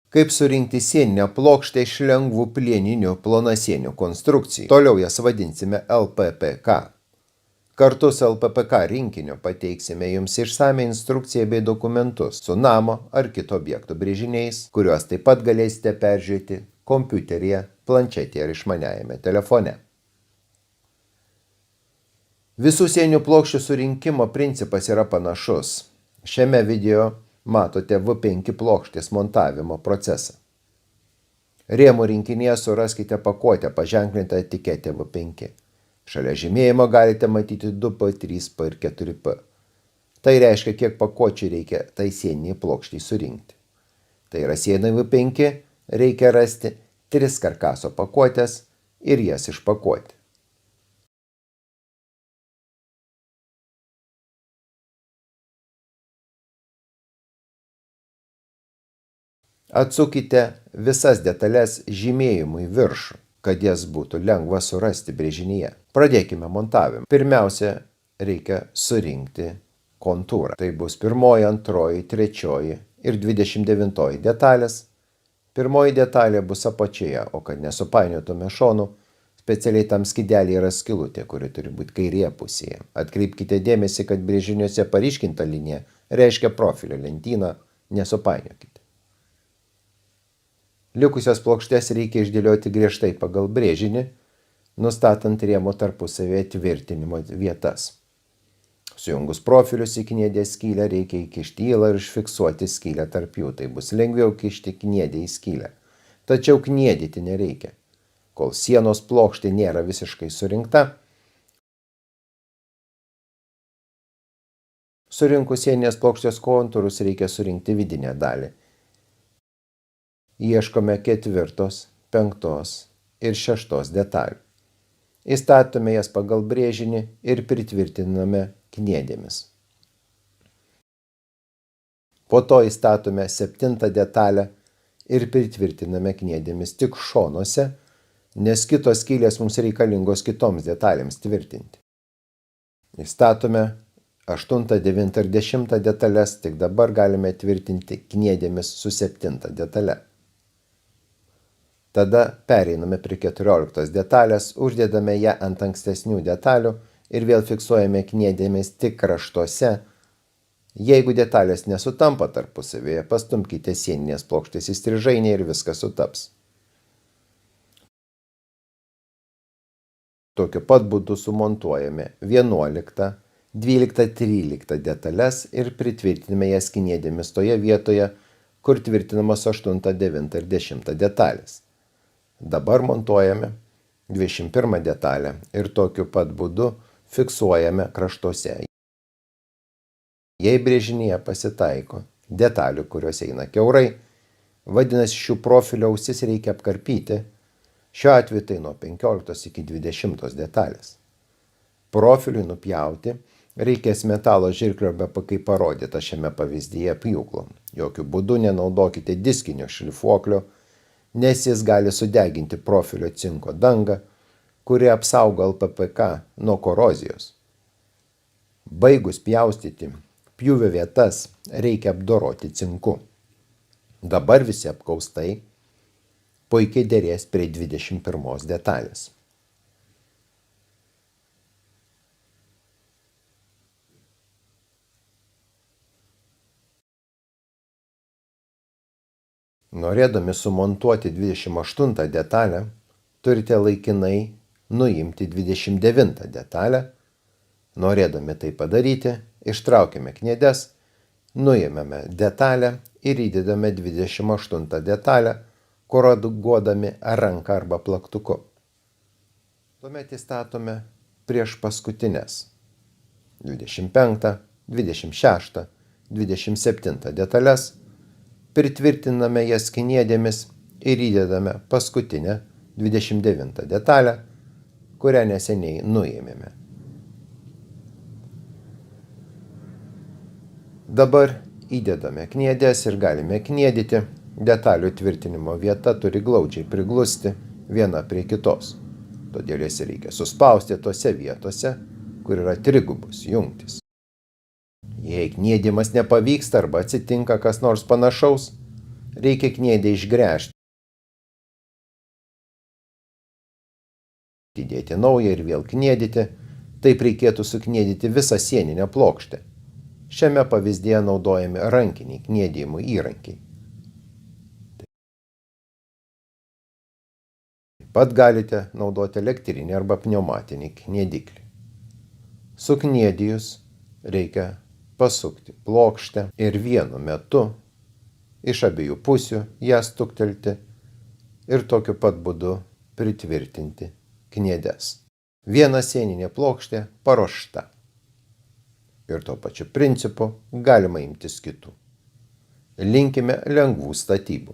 Kaip surinkti sieninę plokštę iš lengvų plieninių plonasienių konstrukcijų. Toliau jas vadinsime LPPK. Kartu su LPPK rinkiniu pateiksime jums išsame instrukciją bei dokumentus su namo ar kito objekto brėžiniais, kuriuos taip pat galėsite peržiūrėti kompiuteryje, planšetėje ar išmaniajame telefone. Visų sieninių plokščių surinkimo principas yra panašus. Šiame video matote V5 plokštės montavimo procesą. Rėmų rinkinyje suraskite pakuotę paženklintą etiketę V5. Šalia žymėjimo galite matyti 2P, 3P ir 4P. Tai reiškia, kiek pakuočių reikia tai sieniniai plokščiai surinkti. Tai yra sienai V5, reikia rasti 3 karkaso pakuotės ir jas išpakuoti. Atsukite visas detalės žymėjimui viršų, kad jas būtų lengva surasti brėžinyje. Pradėkime montavimą. Pirmiausia, reikia surinkti kontūrą. Tai bus 1, 2, 3 ir 29 detalės. Pirmoji detalė bus apačioje, o kad nesupainiotume šonų, specialiai tam skydelį yra skylutė, kuri turi būti kairėje pusėje. Atkreipkite dėmesį, kad brėžiniuose paryškinta linija reiškia profilio lentyną, nesupainiokite. Likusias plokštes reikia išdėlioti griežtai pagal brėžinį, nustatant rėmų tarpusavėje tvirtinimo vietas. Sujungus profilius į kniedės skylę reikia įkišti įlą ir užfiksuoti skylę tarp jų. Tai bus lengviau kišti kniedę į skylę. Tačiau kniedyti nereikia. Kol sienos plokštė nėra visiškai surinkta, surinkus sieninės plokštės kontūrus reikia surinkti vidinę dalį. Ieškome 4, 5 ir 6 detalių. Įstatome jas pagal brėžinį ir pritvirtiname kniedėmis. Po to įstatome 7 detalę ir pritvirtiname kniedėmis tik šonuose, nes kitos skylės mums reikalingos kitoms detalėms tvirtinti. Įstatome 8, 9 ir 10 detalės, tik dabar galime tvirtinti kniedėmis su 7 detale. Tada pereiname prie 14 detalės, uždedame ją ant ankstesnių detalių ir vėl fiksuojame kniedėmis tik kraštuose. Jeigu detalės nesutampa tarpusavėje, pastumkite sieninės plokštės įstrižainę ir viskas sutaps. Tokiu pat būdu sumontuojame 11, 12, 13 detalės ir pritvirtiname jas kniedėmis toje vietoje, kur tvirtinamos 8, 9 ir 10 detalės. Dabar montuojame 21 detalę ir tokiu pat būdu fiksuojame kraštuose. Jei brėžinyje pasitaiko detalių, kurios eina kiaurai, vadinasi šių profilio ausis reikia apkarpyti, šiuo atveju tai nuo 15 iki 20 detalės. Profiliui nupjauti reikės metalo žirklio arba kaip parodyta šiame pavyzdyje pjūklo. Jokiu būdu nenaudokite diskinio šlifuoklio, nes jis gali sudeginti profilio cinko dangą, kuri apsaugo LPPK nuo korozijos. Baigus pjaustyti pjūvio vietas reikia apdoroti cinku. Dabar visi apkaustai puikiai derės prie 21 detalės. Norėdami sumontuoti 28 detalę, turite laikinai nuimti 29 detalę. Norėdami tai padaryti, ištraukime kniedes, nuimame detalę ir įdedame 28 detalę, koreguodami ranką arba plaktuku. Tuomet įstatome prieš paskutinės 25, 26, 27 detalės, pritvirtiname jas kniedėmis ir įdedame paskutinę 29 detalę, kurią neseniai nuėmėme. Dabar įdedame kniedės ir galime kniedyti. Detalių tvirtinimo vieta turi glaudžiai priglusti viena prie kitos. Todėl jas reikia suspausti tose vietose, kur yra trigubos jungtys. Jei kniedimas nepavyksta arba atsitinka kas nors panašaus, reikia kniedę išgręžti, įdėti naują ir vėl kniedyti. Taip reikėtų sukniedyti visą sieninę plokštę. Šiame pavyzdėje naudojami rankiniai kniedijimo įrankiai. Taip pat galite naudoti elektrinį arba pneumatinį kniediklį. Sukniedijus reikia pasukti plokštę ir vienu metu iš abiejų pusių ją stuktelti ir tokiu pat būdu pritvirtinti kniedes. Viena sieninė plokštė paruošta. Ir tuo pačiu principu galima imtis kitų. Linkime lengvų statybų.